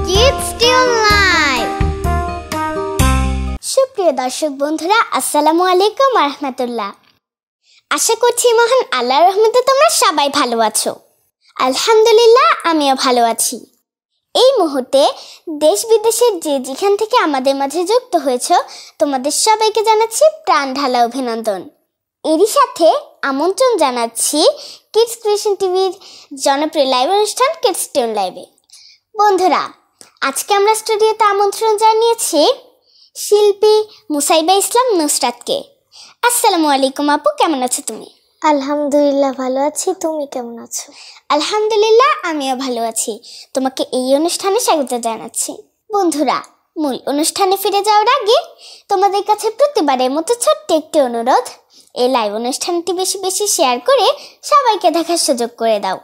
Kids Still Live! সুপ্রিয় দর্শক বন্ধুরা, আসসালামু আলাইকুম ওয়া রাহমাতুল্লাহ। আশা করছি মহান আল্লাহর রহমতে তোমরা সবাই ভালো আছো। আলহামদুলিল্লাহ, আমিও ভালো আছি। এই মুহূর্তে দেশ বিদেশের যে যেখান থেকে আমাদের মাঝে যুক্ত হয়েছো, তোমাদের সবাইকে জানাচ্ছি প্রাণ ঢালা অভিনন্দন। এরই সাথে আমন্ত্রণ জানাচ্ছি কিডস ক্রিয়েশন টিভির জনপ্রিয় লাইভ অনুষ্ঠান কিডস স্টিল লাইভে। বন্ধুরা, আজকে আমরা স্টুডিওতে আমন্ত্রণ জানিয়েছি শিল্পী মুসাইবা ইসলাম নুসরাতকে। আসসালামু আলাইকুম আপু, কেমন আছো তুমি? আলহামদুলিল্লাহ ভালো আছি, তুমি কেমন আছো? আলহামদুলিল্লাহ, আমিও ভালো আছি। তোমাকে এই অনুষ্ঠানে স্বাগত জানাচ্ছি। বন্ধুরা, মূল অনুষ্ঠানে ফিরে যাওয়ার আগে তোমাদের কাছে প্রতিবারের মতো ছোট্ট একটি অনুরোধ, এই লাইভ অনুষ্ঠানটি বেশি বেশি শেয়ার করে সবাইকে দেখার সুযোগ করে দাও।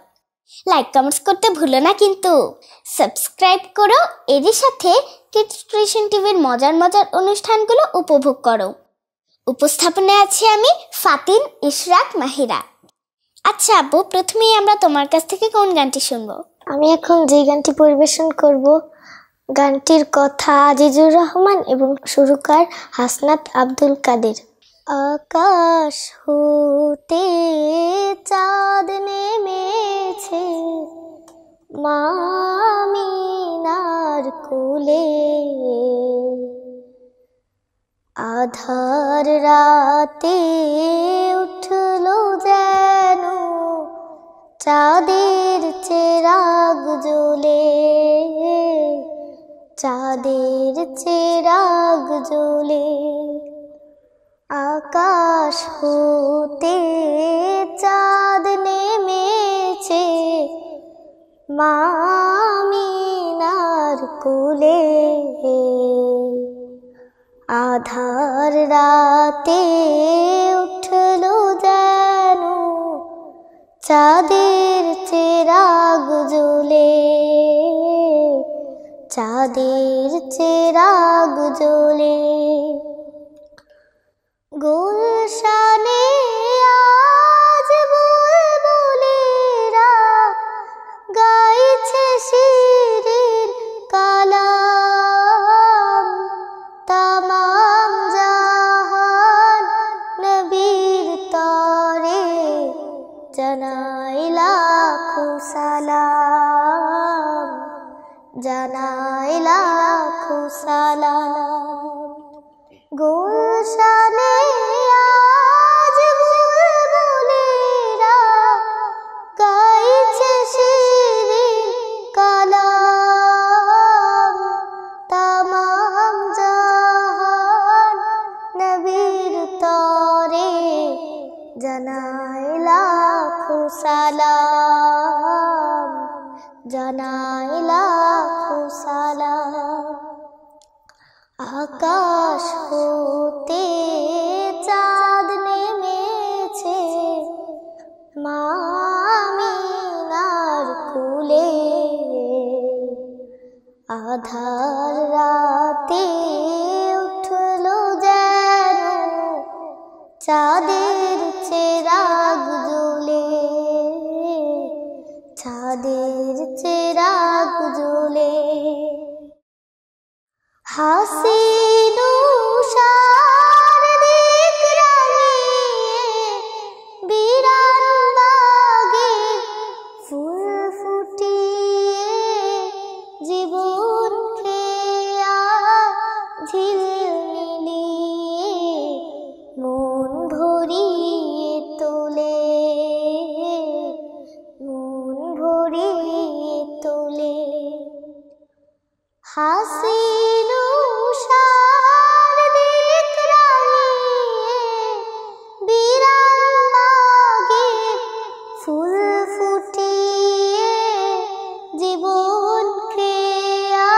লাইক কমেন্টস করতে ভুলো না কিন্তু। সাবস্ক্রাইব করো, এরই সাথে কিডস ক্রিয়েশন টিভির মজার মজার অনুষ্ঠানগুলো উপভোগ করো। উপস্থাপনায় আছি আমি ফাতিন ইশরাক মাহিরা। আচ্ছা আপু, প্রথমেই আমরা তোমার কাছ থেকে কোন গানটি শুনবো? আমি এখন যে গানটি পরিবেশন করব, গানটির কথা আজিজুর রহমান এবং সুরকার হাসনাত আব্দুল কাদের। আকাশ হতে চাঁদ নেমেছে মা আমিনার কোলে, আধার রাতে উঠলো যেন চাঁদের চেরাগ জ্বলে, চাঁদের চেরাগ জ্বলে। আকাশ হতে চাঁদ নেমেছে মা আমিনার কোলে, আধার রাতে উঠলো যেন চাঁদের চেরাগ জ্বলে, চাঁদের চেরাগ জ্বলে। গুলশানে আজ বুলবুলিরা গাইছে শিরিন কালাম, তামাম জাহান নবীর তরে জানাই লাখো সালাম, জানাই লাখো সালাম। গুলশানে আজ বুলবুলিরা গাইছে শিরিন কালাম, তামাম জাহান নবীর তরে জানাই লাখো সালাম, জানাই লাখো সালাম। আকাশ হতে চাঁদ নেমেছে মা আমিনার কোলে, আধার রাতে উঠলো যেন চাঁদের চেরাগ জ্বলে, চাঁদের চেরাগ জ্বলে। হাসিন সারদিক রাঙিয়ে বিরান বাগে ফুল ফুটিয়ে জীবন খেয়া ঝিলমিলিয়ে মন ভরিয়ে তোলে, মন ভরিয়ে তোলে। হাসিন সারদিক রাঙিয়ে বিরান বাগে ফুল ফুটিয়ে জীবন খেয়া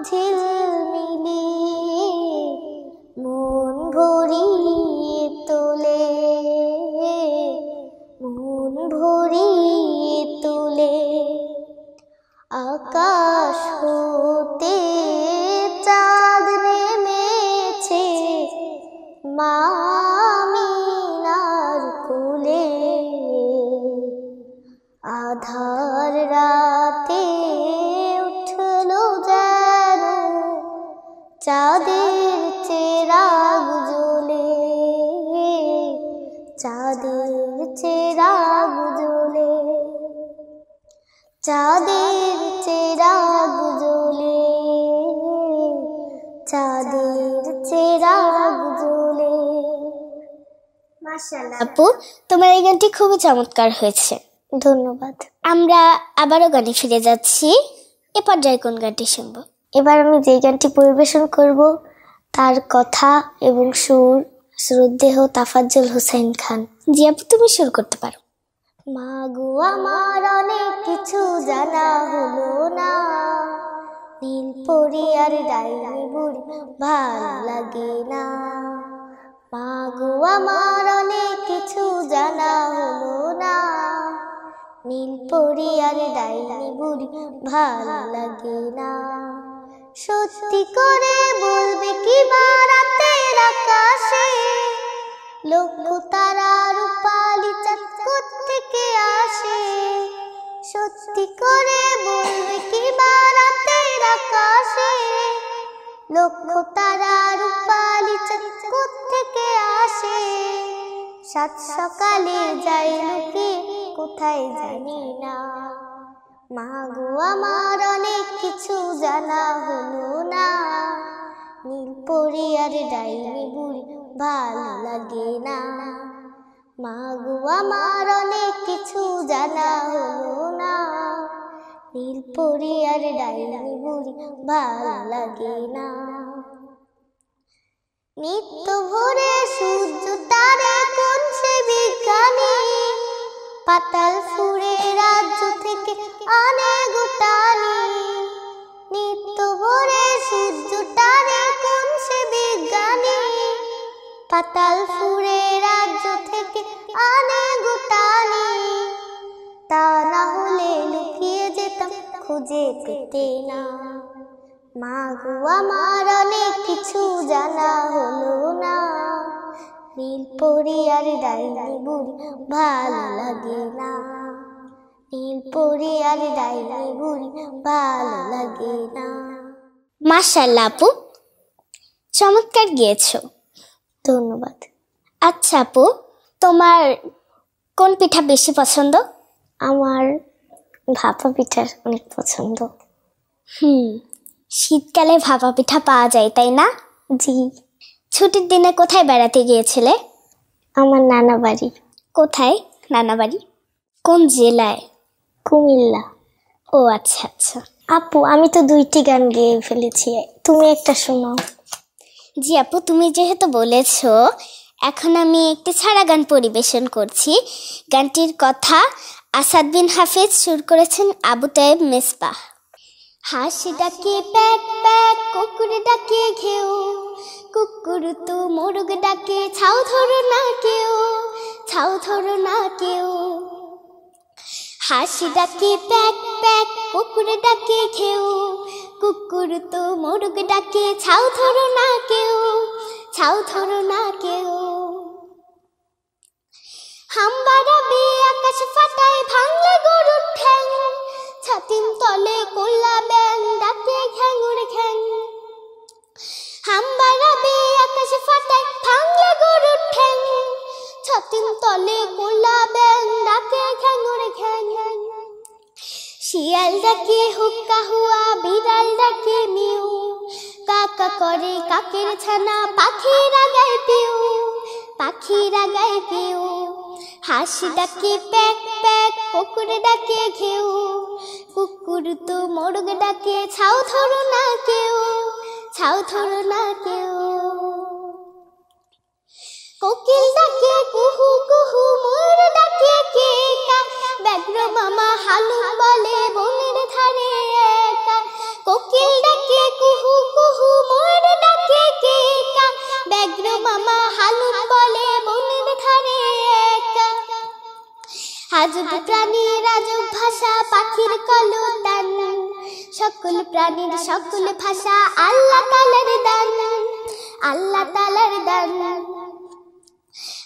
ঝিলমিলিয়ে মন ভরিয়ে তোলে, মন ভরিয়ে তোলে। আকাশ হতে রাতে উঠলো যেন চাঁদের চেরাগ জ্বলে, চাঁদের চেরাগ জ্বলে, চাঁদের চেরাগ জ্বলে, চাঁদের চেরাগ জ্বলে। মাশাআল্লাহ আপু, তোমার এই গানটি খুবই চমৎকার হয়েছে, ধন্যবাদ। আমরা আবারও গানে ফিরে যাচ্ছি। এ পর্যায়ে কোন গানটি শুনবো? এবার আমি যে গানটি পরিবেশন করব তার কথা এবং সুর শ্রদ্ধেয় তাফাজ্জল হোসেন খান। জি আপু, তুমি সুর করতে পারো। মা গো আমার অনেক কিছু জানা হলো না, নীল পরি আর ডাইনি বুড়ি ভালো লাগে না। মা গো আমার অনেক কিছু জানা হলো না, নীল পরি আর ডাইনি বুড়ি ভালো লাগে না। সত্যি করে বলবে কি মা রাতের আকাশে লক্ষ তারা রূপালি চাঁদ কোত্থেকে আসে? সত্যি করে বলবে কি মা রাতের আকাশে লক্ষ তারা রূপালি চাঁদ কোত্থেকে আসে? সাত সকালে যাই লুকিয়ে কোথায় জানি না। মা গো আমার অনেক কিছু জানা হলো না, নীল পরি আর ডাইনি বুড়ি ভালো লাগে না। মা গো আমার অনেক কিছু জানা হলো না, নীল পরি আর ডাইনি বুড়ি ভালো লাগে না। নিত্য ভোরে সূর্য তারে কোন সে বিজ্ঞানী পাতাল ফুরে রাজ্য থেকে আনে গোটানি। নিত্য ভোরে সূর্য তারে কোন সে বিজ্ঞানী পাতাল ফুরে রাজ্য থেকে আনে গোটানি। তা না হলে লুকিয়ে যেতাম খুঁজে পেতে না। মা গো আমার অনেক কিছু জানা হলো না, নীল পরি আর ডাইনি বুড়ি ভালো লাগে না। নীল পরি আর ডাইনি বুড়ি ভালো লাগে না। মাশাআল্লাহ আপু, চমৎকার গেয়েছো। ধন্যবাদ। আচ্ছা আপু, তোমার কোন পিঠা বেশি পছন্দ? আমার ভাপা পিঠা অনেক পছন্দ। শীতকালে ভাপা পিঠা পাওয়া যায় তাই না? জি। ছুটির দিনে কোথায় বেড়াতে গিয়েছিলে? আমার নানা বাড়ি। কোথায় নানা বাড়ি? কোন জেলায়? কুমিল্লা। ও আচ্ছা আচ্ছা। আপু আমি তো 2টি গান গেয়ে ফেলেছি, তুমি একটা শোনাও। জি আপু, তুমি যেহেতু বলেছো, এখন আমি একটি ছাড়া গান পরিবেশন করছি। গানটির কথা আসাদ বিন হাফিজ, সুর করেছেন আবু তায়েব মেসবাহ। হাসি ডাকে প্যাক প্যাক, কুকুর ডাকে ঘেউ, কুকুর তো মোরগ ডাকে ছাউ ধরো না কেউ, ছাউ ধরো না কেউ। হাসি ডাকে প্যাক প্যাক, কুকুর ডাকে ঘেউ, কুকুর তো মোরগ ডাকে ছাউ ধরো না কেউ, ছাউ ধরো না কেউ। হাম্বারা বে আকাশ ফাটায় ভাঙলে গরুর ঠ্যাং, ছাতিম তলে কোল্লা ব্যাং ডাকে ঘ্যাঙুর ঘ্যাং। হাম্বারা বে আকাশ ফাটায় ভাঙলে গরুর ঠ্যাং, ছাতিম তলে কোল্লা ব্যাং ডাকে ঘ্যাঙুর ঘ্যাং। শিয়াল ডাকে হুক্কা হুয়া, বিড়াল ডাকে মিউ, কাকা করে কাকের ছানা, পাখিরা গায় পিউ, পাখিরা গায় পিউ। হাসি ডাকে প্যাক প্যাক, কুকুর ডাকে ঘেউ, কুকুর তো মোরগ ডাকে ছাউ ধরো না কেউ, ছাউ ধরো না কেউ। কোকিল ডাকে কুহু কুহু, ময়ূর ডাকে কে কা, ব্যাঘ্র মামা হালুম বলে বনের ধারে একা। কোকিল ডাকে কুহু কুহু, ময়ূর ডাকে কে কা, ব্যাঘ্র মামা হালুম বলে বনের ধারে একা। আজব প্রাণী রাজব ভাষা, পাখির কলতান, সকল প্রাণীর সকল ভাষা আল্লাহ তাআলার দান, আল্লাহ তাআলার দান।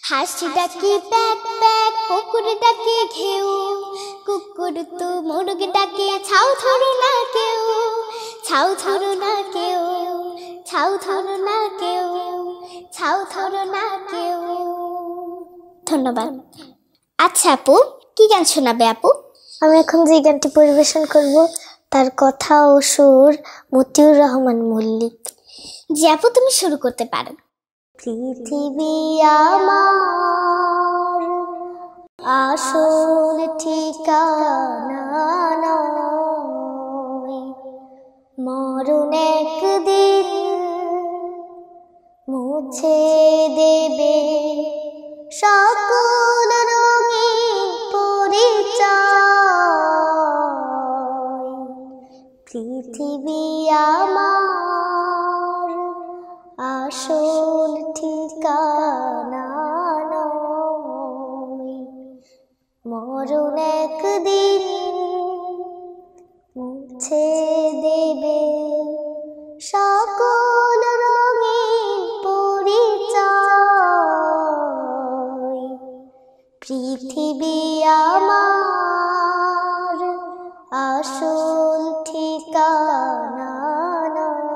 হাসি ডাকে প্যাক প্যাক, কুকুর ডাকে ঘেউ, কুকুর তো মুরগ ডাকে ছাউ ধরো না কেউ, ছাউ ধরো না কেউ, ছাউ ধরো না কেউ, ছাউ ধরো না কেউ। ধন্যবাদ। আচ্ছা আপু, কি গান শোনাবে আপু? আমি এখন যে গানটি পরিবেশন করব তার কথা ও সুর মতিউর রহমান মল্লিক। জি আপু, তুমি শুরু করতে পারো। পৃথিবী আমার আসল ঠিকানা নয়, মরণ একদিন মুছে দেবে সকল রঙিন পরিচয়। পৃথিবী আমার আসল ঠিকানা নয়, মরণ একদিন মুছে দেবে সকল রঙিন পরিচয়। পৃথিবী আমার আসল ঠিকানা নয়,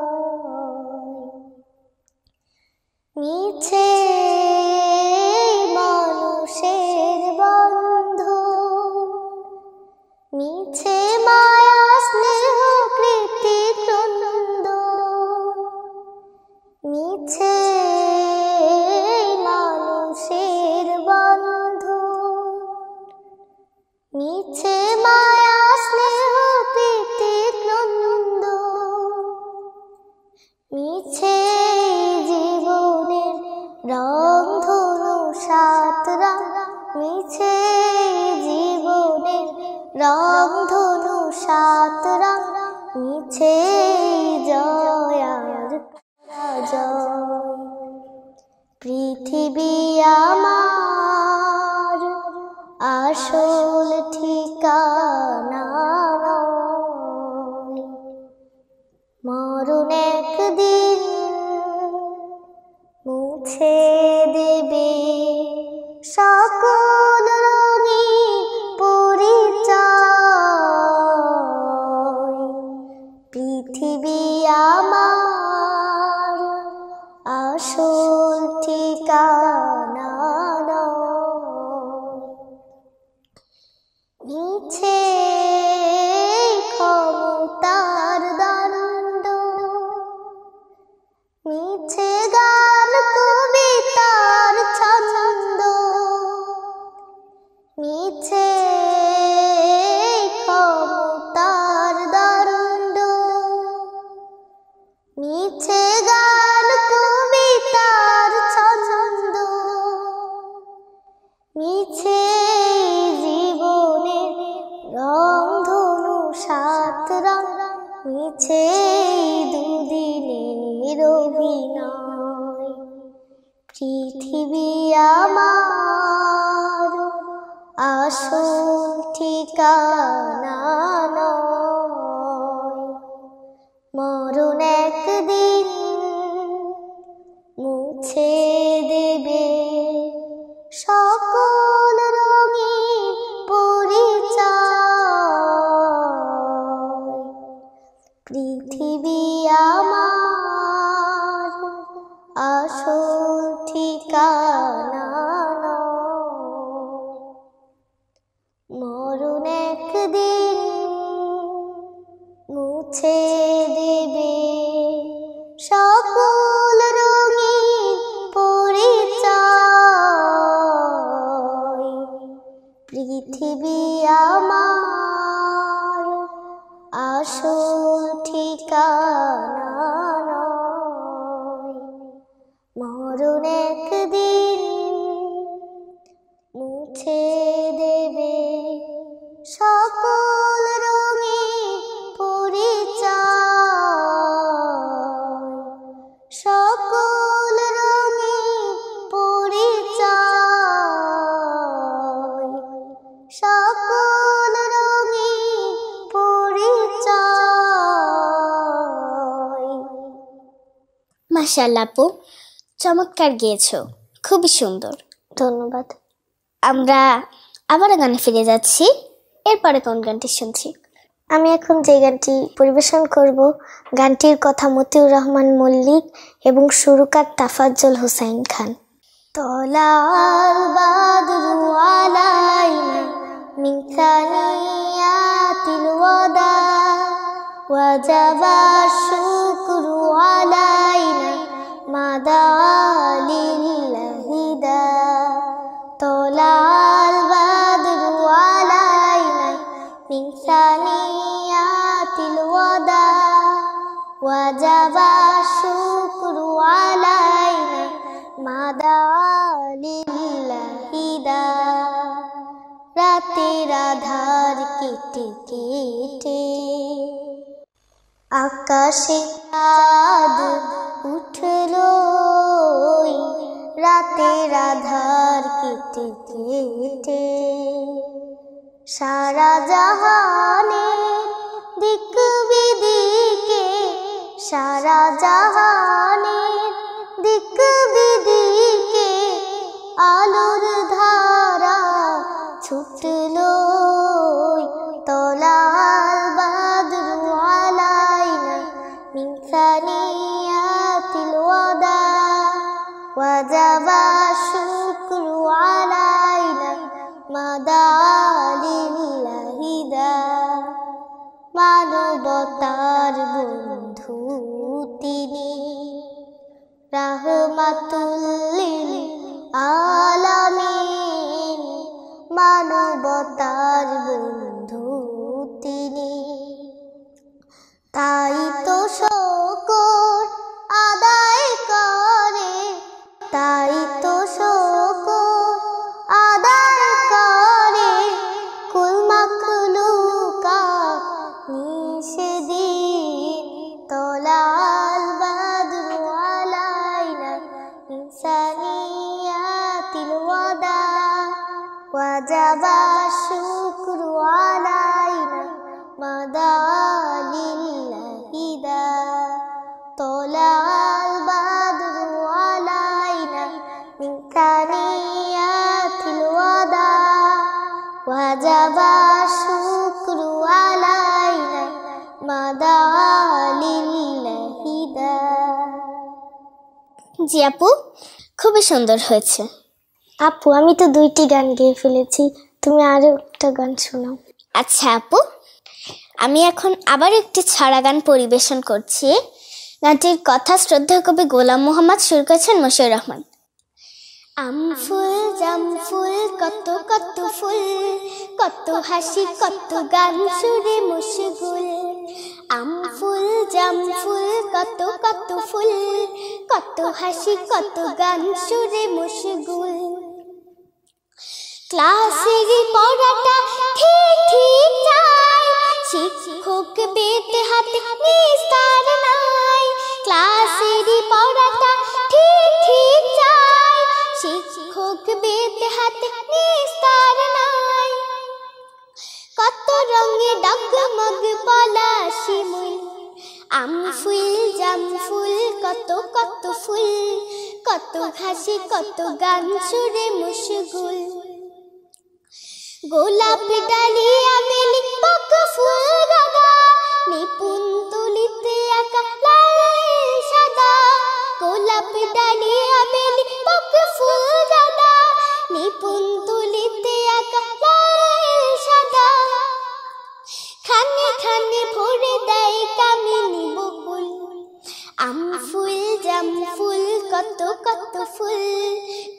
মিছে মানুষের বন্ধন, মিছে মায়া স্নেহ কৃতি ক্রন্দন, মিছে মানুষের বন্ধন, মিছে মায়া স্নেহ কৃতি ক্রন্দন, মিছে জীবনের রং ধনু সাত রং, মিছে জীবনের রং ধনু সাত রং, মিছে জয় আর পরাজয়। পৃথিবী আমার আসল ঠিকানা নয়, মরণ একদিন মুছে দেবে সকল রঙিন পরিচয়। পৃথিবী আমার আসল ঠিকানা নয়, মিছে ক্ষমতার দণ্ড, মিছে গান কবিতার ছন্দ, মিছে ক্ষমতার দণ্ড, মিছে গান কবিতার ছন্দ, মিছে জীবনের রং ধনু সাত রং, মিছে দুদিনের অভিনয়। পৃথিবী আমার আসল ঠিকানা নয়, মরণ একদিন মুছে দেবে সকল রঙিন পরিচয়। পৃথিবী আমার আসল ঠিকানা নয়, মরণ একদিন মুছে দেবে সকল রঙিন পরিচয়। পৃথিবী আমার আসল ঠিকানা নয়, মরণ একদিন মুছে দেবে সকল রঙিন পরিচয়। সকল রঙিন পরিচয়, সকল রঙিন পরিচয়। মাশাআল্লাহ আপু, চমৎকার গেয়েছো, খুবই সুন্দর। ধন্যবাদ। আমরা আবার গানে ফিরে যাচ্ছি। এরপরে কোন গানটি শুনছি? আমি এখন যে গানটি পরিবেশন করব, গানটির কথা মতিউর রহমান মল্লিক এবং সুরকার তাফাজ্জল হোসাইন খান। তলাল বাদরু আলাইনা মিন সানিয়াতিল ওয়াদা ওয়াজাবা শুকরু আলাইনা মাদা লিল্লাহিদা। তলাল বাদরু আলাইনা মিন সানিয়াতিল ওয়াদা ওয়াজাবা শুকরু আলাইনা মাদা লিল্লাহিদা। রাতের আধার কেটে কেটে আকাশে চাঁদ উঠলো, রাতের আধার কেটে কেটে সারা জাহানে দিক বিদিকে, সারা জাহানে দিক বিদিকে আলোর ধারা ছুটলো। তলাল বাদরু আলাইনা মিন সানিয়াতিল ওয়াদা ওয়াজাবা শুকরু আলাইনা মাদা লিল্লাহিদা। মানবতার বন্ধু তিনি, রাহমাতুল লিল আলামিন। মানবতার বন্ধু তিনি, তাই তো শকর আদায় করে, তাই তো শকর আদায় করে কুল মাখলুকাত নিষেদিন। তলাল বাদরু আলাইনা মিন সানিয়াতিল ওয়াদা ওয়াজাবা শুকরু আলাইনা মাদা লিল্লাহিদা। তলাল বাদরু আলাইনা মিন সানিয়াতিল ওয়াদা ওয়াজাবা শুকরু আলাইনা মাদা লিল্লাহিদা। জি আপু, খুবই সুন্দর হয়েছে। আপু, আমি তো 2টি গান গেয়ে ফেলেছি, তুমি আরো একটা গান শোনাও। আচ্ছা আপু, আমি এখন আবার একটি ছড়া গান পরিবেশন করছি। গানটির কথা শ্রদ্ধেয় কবি গোলাম মোহাম্মদ, সুর করেছেন মশিউর রহমান। আম ফুল জাম ফুল কত কত ফুল, কত হাসি কত গান সুরে মশগুল। আম ফুল জাম ফুল কত কত ফুল, কত হাসি কত গান সুরে মশগুল। ক্লাসের পড়াটা ঠিক ঠিক যায়, শিক্ষক বেতে হাতে নিস্তার নাই। ক্লাসের পড়াটা ঠিক ঠিক যায়, শিক্ষক বেতে হাতে নিস্তার নাই। কত রঙে ডগমগ পলাশি মুল, আম ফুল জাম ফুল কত কত ফুল, কত হাসি কত গান সুরে মশগুল। গোলাপ ডালিয়া মেলি বক ফুল গাদা, নিপুণ তুলিতে আঁকা লাল সাদা। গোলাপ ডালিয়া মেলি বক ফুল গাদা, নিপুণ তুলিতে আঁকা লাল সাদা। খানে খানে ভরে দেয় কামিনী বকুল, আম ফুল জাম ফুল কত কত ফুল,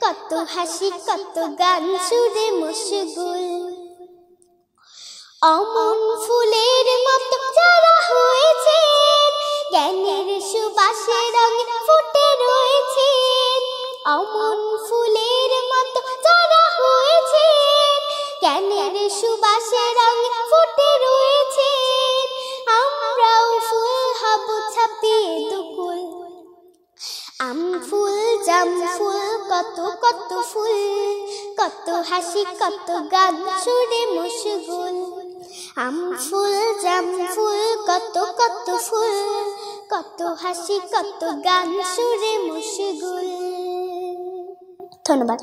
কত হাসি কত গান সুরে মশগুল। অমন ফুলের মতো যারা হয়েছে, জ্ঞানের সুবাসে রঙে ফুটে রয়েছে। অমন ফুলের মতো যারা হয়েছে, জ্ঞানের সুবাসে রঙে ফুটে রয়েছে। আমরাও ফুল হব ছাপিয়ে দুকুল, আম ফুল জাম ফুল কত কত ফুল, কত হাসি কত গান সুরে মশগুল। আম ফুল জাম ফুল কত কত ফুল, কত হাসি কত গান সুরে মশগুল। ধন্যবাদ।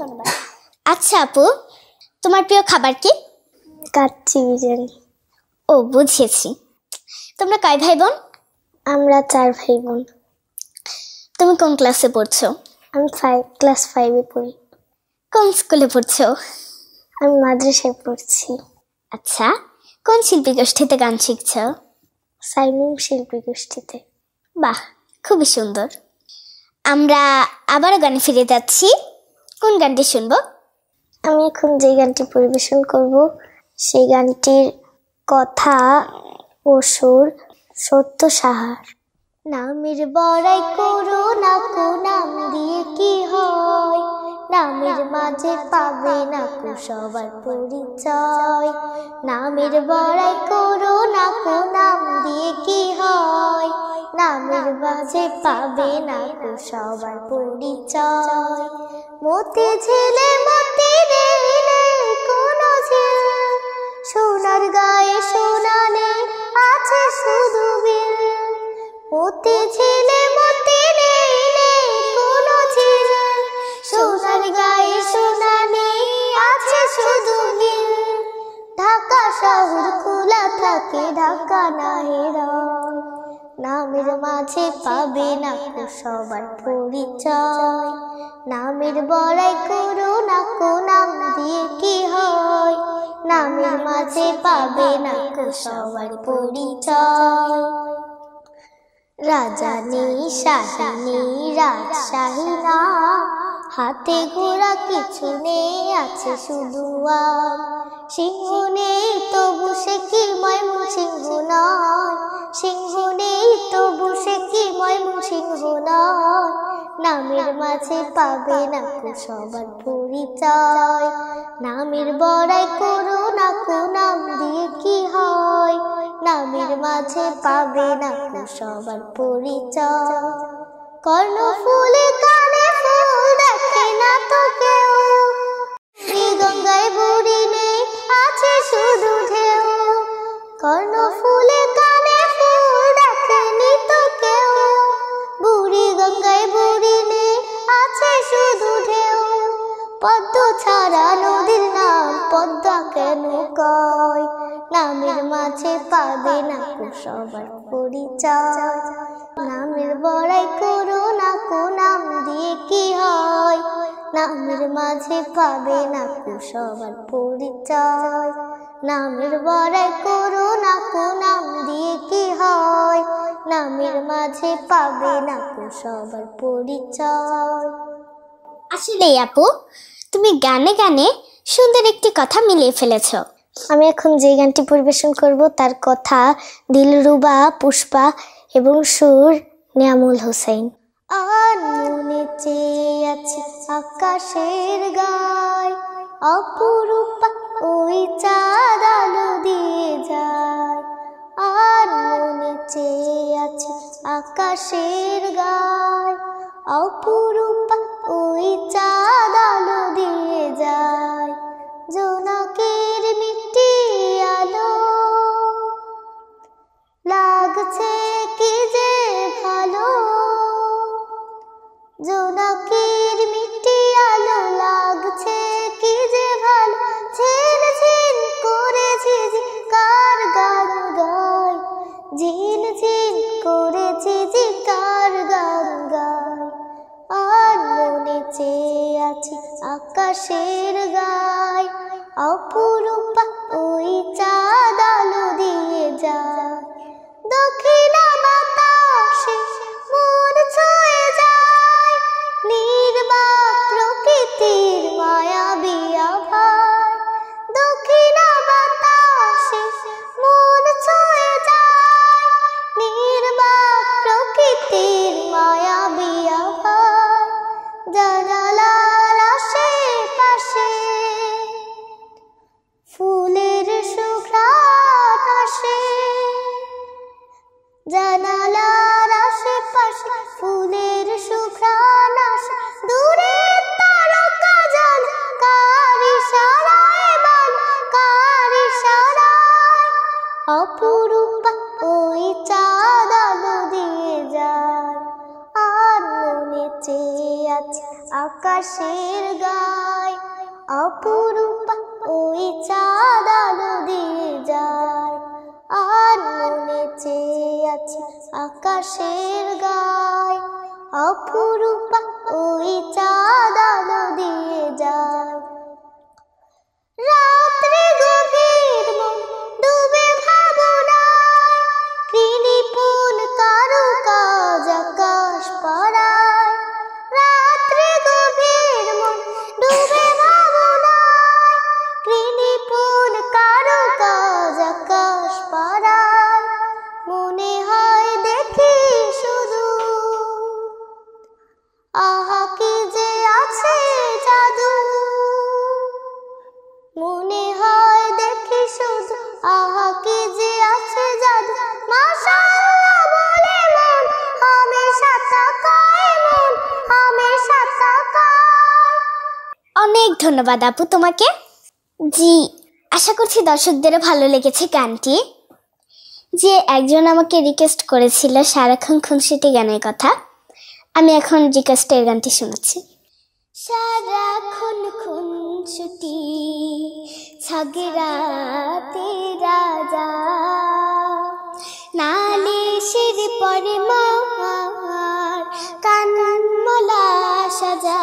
আচ্ছা আপু, তোমার প্রিয় খাবার কি? কাচ্চি বিরিয়ানি। ও বুঝেছি। তোমরা কয় ভাই বোন? আমরা 4 ভাই বোন। তুমি কোন ক্লাসে পড়ছো? আমি ক্লাস 5-এ পড়ি। কোন স্কুলে পড়ছো? আমি মাদ্রাসায় পড়ছি। আচ্ছা, কোন শিল্পী গোষ্ঠীতে গান শিখছো? সাইমিম শিল্পী গোষ্ঠীতে। বাহ, খুবই সুন্দর। আমরা আবারও গানে ফিরে যাচ্ছি। কোন গানটি শুনবো? আমি এখন যে গানটি পরিবেশন করব সেই গানটির কথা ও সুর সত্য সাহার। নামের বড়াই করো না কো, নাম দিয়ে কি হয়, নামের মাঝে পাবে না কো সবার পরিচয়। নামের বড়াই করো না কো, নাম দিয়ে কি হয়, নামের মাঝে পাবে না কো সবার পরিচয়। মতি ঝিলে মতি নেই কোনো ঝিল, সোনার গায়ে সোনা নেই আছে শুধু বিল। মতি ঝিলে মতি নেই কোনো ঝিল, সোনার গায়ে সোনা নেই আছে শুধু বিল। ঢাকা শহর খোলা থাকে ঢাকা না হেরায়, নামের মাঝে পাবে না কো সবার পরিচয়। নামের বড়াই করো না কো, নাম দিয়ে কি হয়, নামের মাঝে পাবে না কো সবার পরিচয়। রাজা নেই শাহী নেই রাজশাহী না, হাতে ঘোড়া কিছু নেই আছে শুধু আম। সিংহ নেই তবু সে কি ময়মনসিংহ নয়, সিংহ নেই তবু সে কি ময়মনসিংহ নয়। নামের মাঝে পাবে না কো সবার পরিচয়। নামের বড়াই করো না কো, নাম দিয়ে কি হয়, নামের মাঝে পাবে না কো সবার পরিচয়। কর্ণফুলে কানে ফুল দেখে না তো কেউ, গঙ্গায় বুড়ি নেই আছে শুধু ঢেউ। কর্ণফুলে কানে ফুল দেখেনি তো কেউ, বুড়ি গঙ্গায় বুড়ি নেই আছে শুধু ঢেউ। পদ্ম ছাড়া নদীর নাম পদ্মা কেন কয়, নামের মাঝে পাবে না কো সবার পরিচয়। নামের বড়াই করো না কো, নাম দিয়ে কি হয়, নামের মাঝে পাবে না কো সবার পরিচয়। নামের বড়াই করো না কো, নাম দিয়ে কি হয়, নামের মাঝে পাবে না কো সবার পরিচয়। আসলে আপু, তুমি গানে গানে সুন্দর একটি কথা মিলিয়ে ফেলেছ। আমি এখন যে গানটি পরিবেশন করব তার কথা দিলরুবা পুষ্পা এবং সুর নিয়ামুল হোসেন। আর মনে চেয়ে আছে আকাশের গায়, অপরূপা ওই চাঁদ আলো দিয়ে যায়। আর মনে চেয়ে আছে আকাশের গায়, অপরূপা ওই চাঁদ আলো দিয়ে যায়। জোনাকের মিষ্টি আলো লাগছে কি যে ভালো, জোনাকের মিষ্টি আলো লাগছে কি যে ভালো। ঝিন ঝিন করে ঝিঝিকার গান গায়, ঝিন ঝিন করে ঝিঝিকার গান গায়। আর মনে চেয়ে আছে আকাশের গায়, অপরূপা ওই চাঁদ আলো দিয়ে যায়। দক্ষিণা বাতাসে মন ছুঁয়ে যায়, নির্বাক প্রকৃতির মায়াবী আভায়। দক্ষিণা বাতাসে মন ছুঁয়ে যায়, নির্বাক প্রকৃতির মায়াবী আভায়। জানালার আশেপাশে ফুলের সুঘ্রাণ আসে, জানালার আশেপাশে ফুলের সুঘ্রাণ আসে। দূরে তারকা জল কার ইশারায় বল, কার ইশারায়। অপরূপা ওই চাঁদ আলো দিয়ে যায়। আর মনে চেয়ে আছে আকাশের গায়, অপরূপা ওই চাঁদ আলো দিয়ে যায়, আর মনে চেয়ে আছে আকাশের গায়, অপরূপা ওই চাঁদ আলো দিয়ে যায়। রাত্রে গভীর মন ডুবে ভাবনায়, কৃনিপুণ কারুকাজ আকাশ পাড়ায়। রাত্রে গভীর মন ডুবে ভাবনায়, কৃনিপুণ কারুকাজ আকাশ পাড়ায়। মনে হয় দেখি শুধু আহা কি যে আছে জাদু, মনে হয় দেখি শুধু আহা কি যে আছে জাদু। মাশাআল্লাহ বলে মন হামেশা তাকায়, মন হামেশা তাকায়। অনেক ধন্যবাদ আপু তোমাকে। জি, আশা করছি দর্শকদেরও ভালো লেগেছে গানটি। যে একজন আমাকে রিকোয়েস্ট করেছিল সারাক্ষণ খুনসুটি গানের কথা, আমি এখন রিকোয়েস্টের গানটি শোনাচ্ছি। সারাক্ষণ খুনসুটি ঝগড়াতে রাজা, নালিশের পরে মার কানমলা সাজা।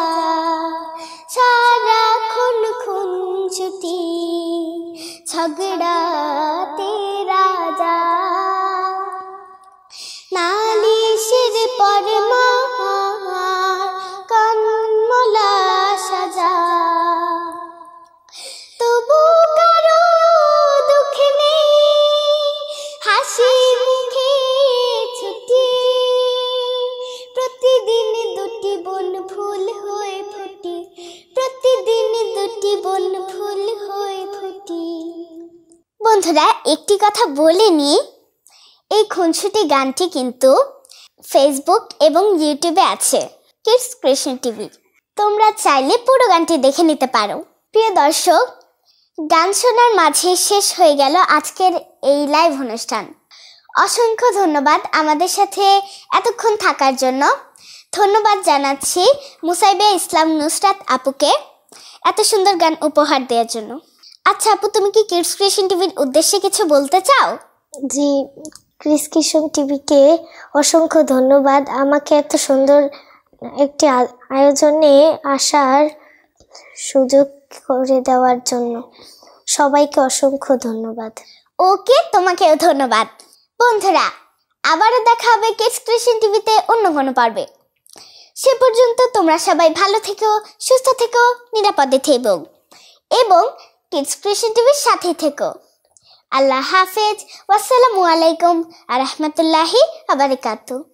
সারাক্ষণ খুনসুটি ঝগড়াতে রাজা, নালিশের পরে মার কানমলা সাজা। তবু কারো দুঃখ নেই হাসি মুখে ছুটি, প্রতিদিন দুটি বন ফুল হয়ে ফুটি, প্রতিদিন দুটি বন ফুল হয়ে ফুটি। বন্ধুরা, একটি কথা বলে নিই, এই খুনসুটি গানটি কিন্তু ফেসবুক এবং ইউটিউবে আছে, কিডস ক্রিয়েশন টিভি। তোমরা চাইলে পুরো গানটি দেখে নিতে পারো। প্রিয় দর্শক, গান শোনার মাঝে শেষ হয়ে গেল আজকের এই লাইভ অনুষ্ঠান। অসংখ্য ধন্যবাদ আমাদের সাথে এতক্ষণ থাকার জন্য। ধন্যবাদ জানাচ্ছি মুসাইবা ইসলাম নুসরাত আপুকে এত সুন্দর গান উপহার দেওয়ার জন্য। আচ্ছা আপু, তুমি কি কিডস ক্রিয়েশন টিভির উদ্দেশ্যে কিছু বলতে চাও? জি, কিডস ক্রিয়েশন টিভিকে অসংখ্য ধন্যবাদ আমাকে এত সুন্দর একটি আয়োজনে আসার সুযোগ করে দেওয়ার জন্য। সবাইকে অসংখ্য ধন্যবাদ। ওকে, তোমাকেও ধন্যবাদ। বন্ধুরা, আবারও দেখা হবে কিডস ক্রিয়েশন টিভিতে অন্য কোনো পর্বে। সে পর্যন্ত তোমরা সবাই ভালো থেকো, সুস্থ থেকো, নিরাপদে থেকো এবং কিডস ক্রিয়েশন টিভির সাথেই থেকো। আল্লাহ হাফেজ। ওয়াসসালামু আলাইকুম ওয়া রাহমাতুল্লাহি ওয়া বারাকাতুহু।